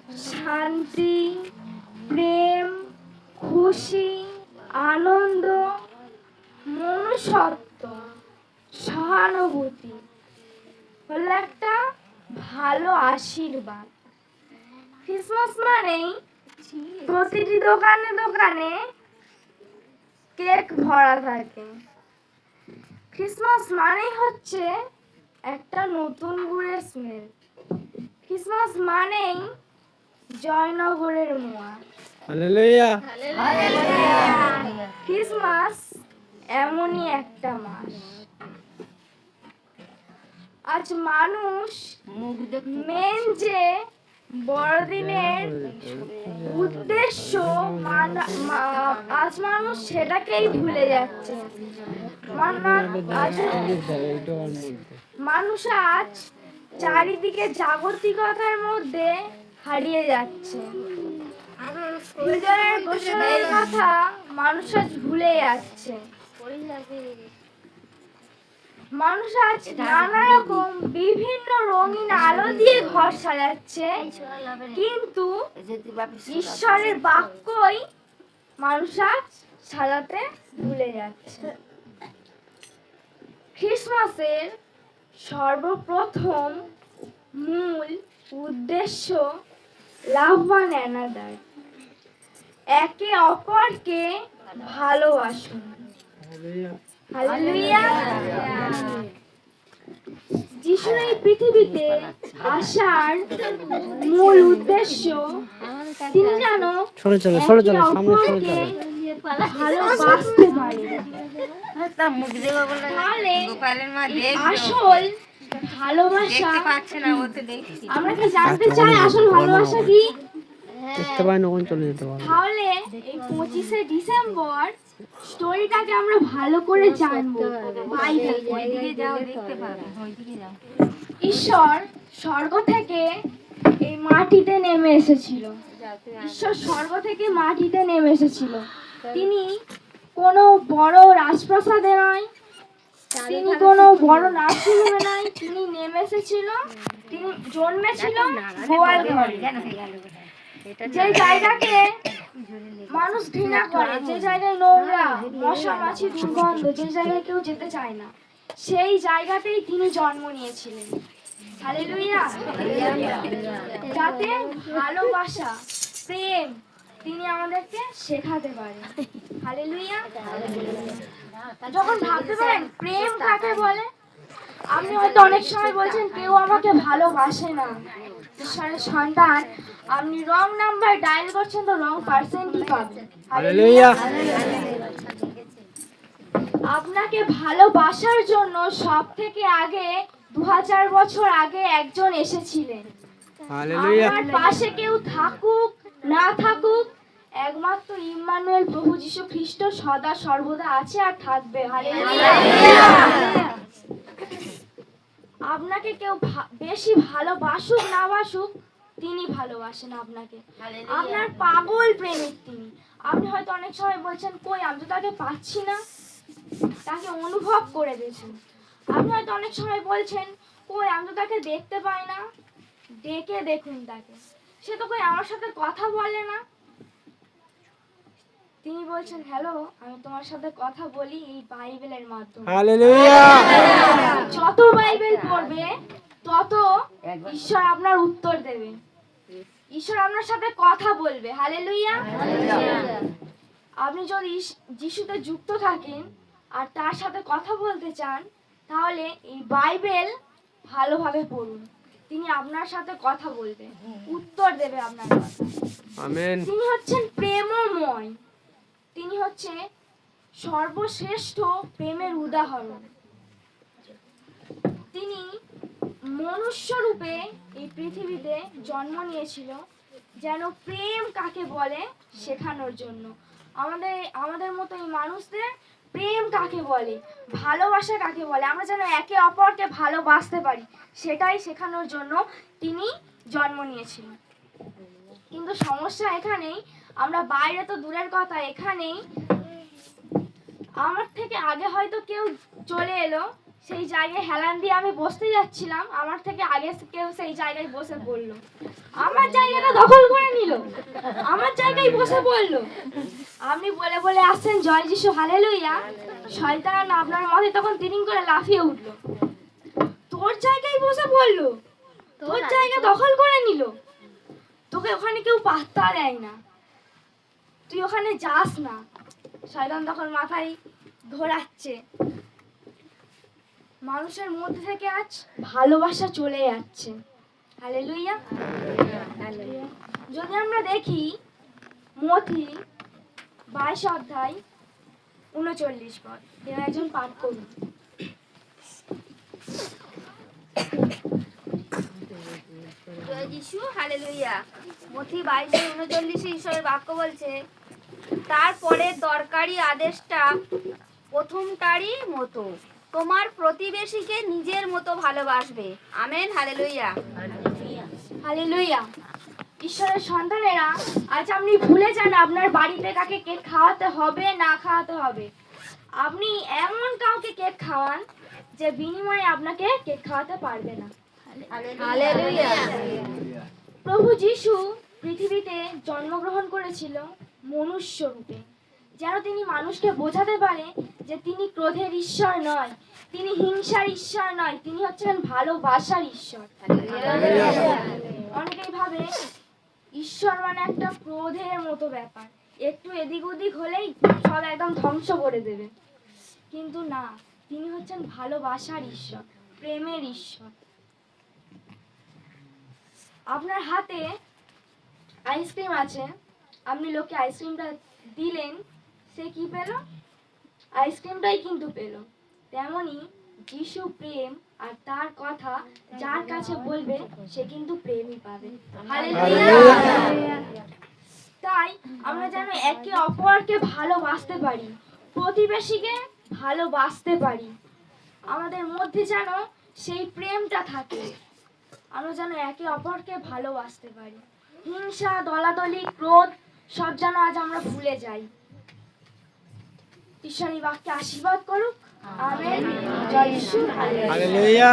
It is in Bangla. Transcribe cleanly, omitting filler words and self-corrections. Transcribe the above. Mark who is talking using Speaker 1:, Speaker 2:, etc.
Speaker 1: শান্তি, প্রেম, খুশি, আনন্দ, মনুষ্যত্ব, সহানুভূতি হলো একটা ভালো আশীর্বাদ। ক্রিসমাস মানেই প্রতিটি দোকানে দোকানে কেক ভরা থাকে। ক্রিসমাস মানেই হচ্ছে একটা নতুন গুড়ের স্মেল। ক্রিসমাস মানেই জয়নগরের মোয়া।
Speaker 2: হালেলুয়া।
Speaker 1: ক্রিসমাস এমনই একটা মাস। আজ মানুষ মেন যে বড়দিনের উদ্দেশ্য আজ মানুষ সেটাকেই ভুলে যাচ্ছে। মানুষ আজ চারিদিকে জাগতিকতার মধ্যে হারিয়ে যাচ্ছে। হৃদয়ের গোসলের কথা মানুষ আজ ভুলে যাচ্ছে। মানুষ আজ নানা রকম বিভিন্ন রঙিন আলো দিয়ে ঘর সাজাচ্ছে, কিন্তু ঈশ্বরের বাক্যই মানুষ আজ সাজাতে ভুলে যাচ্ছে। ক্রিসমাসের সর্বপ্রথম মূল উদ্দেশ্য লাভ ওয়ান অ্যানাদার, একে অপরকে ভালোবাসুন। হালেলুয়া। যিশুর এই পৃথিবীতে আসার মূল উদ্দেশ্য তিনি যেন একে অপরকে ভালোবাসতে পারে। তাহলে আসল ভালোবাসা আমরা কি জানতে চাই আসল ভালোবাসা কি? তাহলে এই 25শে ডিসেম্বর স্টোরিটাকে আমরা ভালো করে জানবো। ঈশ্বর স্বর্গ থেকে এই মাটিতে নেমে এসেছিল। ঈশ্বর স্বর্গ থেকে মাটিতে নেমে এসেছিল। তিনি কোনো বড় রাজপ্রাসাদে নয়, তিনি কোনো বড় নার্সিংহোমে নয়, তিনি নেমে এসেছিল, তিনি জন্মেছিল গোয়াল ঘরে। যে জায়গাকে মানুষ ঘৃণা করে, যে জায়গায় নোংরা, মশা মাছি, দুর্গন্ধ, যে জায়গায় কেউ যেতে চায় না, সেই জায়গাতেই তিনি জন্ম নিয়েছিলেন। হালেলুয়া। যাতে ভালোবাসা, প্রেম তিনি আমাদেরকে শেখাতে পারেন। হালেলুয়া। যখন ভাবতে পারেন প্রেম কাকে বলে, আপনি হয়তো অনেক সময় বলছেন কেউ আমাকে ভালোবাসে না। ঈশ্বরের সন্তান, আপনি রং নাম্বার ডায়াল করছেন তো রং পার্সেন্টই পাবেন। হালেলুয়া। আপনাকে ভালোবাসার জন্য সবথেকে আগে 2000 বছর আগে একজন এসেছিলেন। আপনার পাশে কেউ থাকুক না থাকুক, একমাত্র ইম্মানুয়েল প্রভু যীশু খ্রিস্ট সদা সর্বদা আছে আর থাকবে। হালেলুয়া। আপনাকে কেউ বেশি ভালোবাসুক না বাসুক, তিনি ভালোবাসেন আপনাকে। আপনার পাগল প্রেমিক তিনি। আপনি হয়তো অনেক সময় বলছেন কই আমি তো তাকে পাচ্ছি না, তাকে অনুভব করে দেখুন। আপনি হয়তো অনেক সময় বলছেন কই আমি তো তাকে দেখতে পাই না, ডেকে দেখুন তাকে, সে তো কই আমার সাথে কথা বলে না। তিনি বলছেন হ্যালো, আমি তোমার সাথে কথা বলি এই বাইবেলের মাধ্যমে।
Speaker 2: হালেলুয়া।
Speaker 1: যত বাইবেল পড়বে তত ঈশ্বর আপনার উত্তর দেবে, ঈশ্বর আপনার সাথে কথা বলবে। হালেলুয়া। আপনি যদি যিশুতে যুক্ত থাকেন আর তার সাথে কথা বলতে চান, তাহলে এই বাইবেল ভালোভাবে পড়ুন। তিনি আপনার সাথে কথা বলবে, উত্তর দেবে আপনার কথা।
Speaker 2: আমেন।
Speaker 1: তিনি হচ্ছেন প্রেমময়, তিনি হচ্ছে সর্বশ্রেষ্ঠ প্রেমের উদাহরণ। তিনি মনুষ্য রূপে এই পৃথিবীতে জন্ম নিয়েছিল যেন প্রেম কাকে বলে শেখানোর জন্য। আমাদের মতো এই মানুষদের প্রেম কাকে বলে, ভালোবাসা কাকে বলে, আমরা যেন একে অপরকে ভালোবাসতে পারি, সেটাই শেখানোর জন্য তিনি জন্ম নিয়েছিলেন। কিন্তু সমস্যা এখানেই, আমরা বাইরে তো দূরের কথা, এখানেই আমার থেকে আগে হয়তো কেউ চলে এলো, সেই জায়গায় হেলান দিয়ে আমি বসতে যাচ্ছিলাম, আমার থেকে আগে কেউ সেই জায়গায় বসে পড়লো, আমার জায়গাটা দখল করে নিল, আমার জায়গায় বসে পড়লো। আপনি বলে বলে আসছেন জয় যিশু হালেলুয়া, শয়তান আপনার মাথায় তখন তিরিং করে লাফিয়ে উঠলো। তোর জায়গায় বসে পড়লো, তোর জায়গা দখল করে নিল, তোকে ওখানে কেউ পাত্তা দেয় না, তুই ওখানে যাস না। শয়তান তখন মাথায় ধরাচ্ছে। মানুষের মধ্যে থেকে আজ ভালোবাসা চলে যাচ্ছে। হালেলুয়া। যদি আমরা দেখি মথি 22 অধ্যায় 39 পদ, কেউ একজন পাঠ করুন।
Speaker 3: জয় যিশু হালেলুয়া। মথি 22:39 ঈশ্বরের বাক্য বলছে, তারপরে দরকারি আদেশটা প্রথমটারই মতো, তোমার প্রতিবেশীকে নিজের মতো ভালোবাসবে। Amen hallelujah.
Speaker 1: হালেলুয়া। ঈশ্বরের সন্তানেরা, আজ আপনি ভুলে যান আপনার বাড়িতে কাকে কেক খাওয়াতে হবে না খাওয়াতে হবে। আপনি এমন কাউকে কেক খাওয়ান যে বিনিময়ে আপনাকে কেক খাওয়াতে পারবে না।
Speaker 3: হালেলুয়া।
Speaker 1: প্রভু যিশু পৃথিবীতে জন্মগ্রহণ করেছিল মনুষ্য রূপে, যেন তিনি মানুষকে বোঝাতে পারে যে তিনি ক্রোধের ঈশ্বর নয়, তিনি হিংসার ঈশ্বর নয়, তিনি হচ্ছেন ভালোবাসার ঈশ্বর। অনেকেই ভাবে ঈশ্বর মানে একটা ক্রোধের মতো ব্যাপার, একটু এদিক ওদিক হলেই সব একদম ধ্বংস করে দেবে, কিন্তু না, তিনি হচ্ছেন ভালোবাসার ঈশ্বর, প্রেমের ঈশ্বর। আপনার হাতে আইসক্রিম আছে, আপনি লোককে আইসক্রিমটা দিলেন, সে কি পেল? আইসক্রিমটাই কিন্তু পেল। তেমনি যিশু প্রেম আর তার কথা যার কাছে বলবে সে কিন্তু প্রেমই পাবে। হালেলুয়া। তাই আমরা যেন একে অপরকে ভালোবাসতে পারি, প্রতিবেশীকে ভালোবাসতে পারি, আমাদের মধ্যে যেন সেই প্রেমটা থাকে, আমরা যেন একে অপরকে ভালোবাসতে পারি। হিংসা, দলাদলি, ক্রোধ সব যেন আজ আমরা ভুলে যাই। ঈশ্বরী বাক্যে আশীর্বাদ করুক। আমেন। জয় যিশু।
Speaker 2: হালেলুয়া।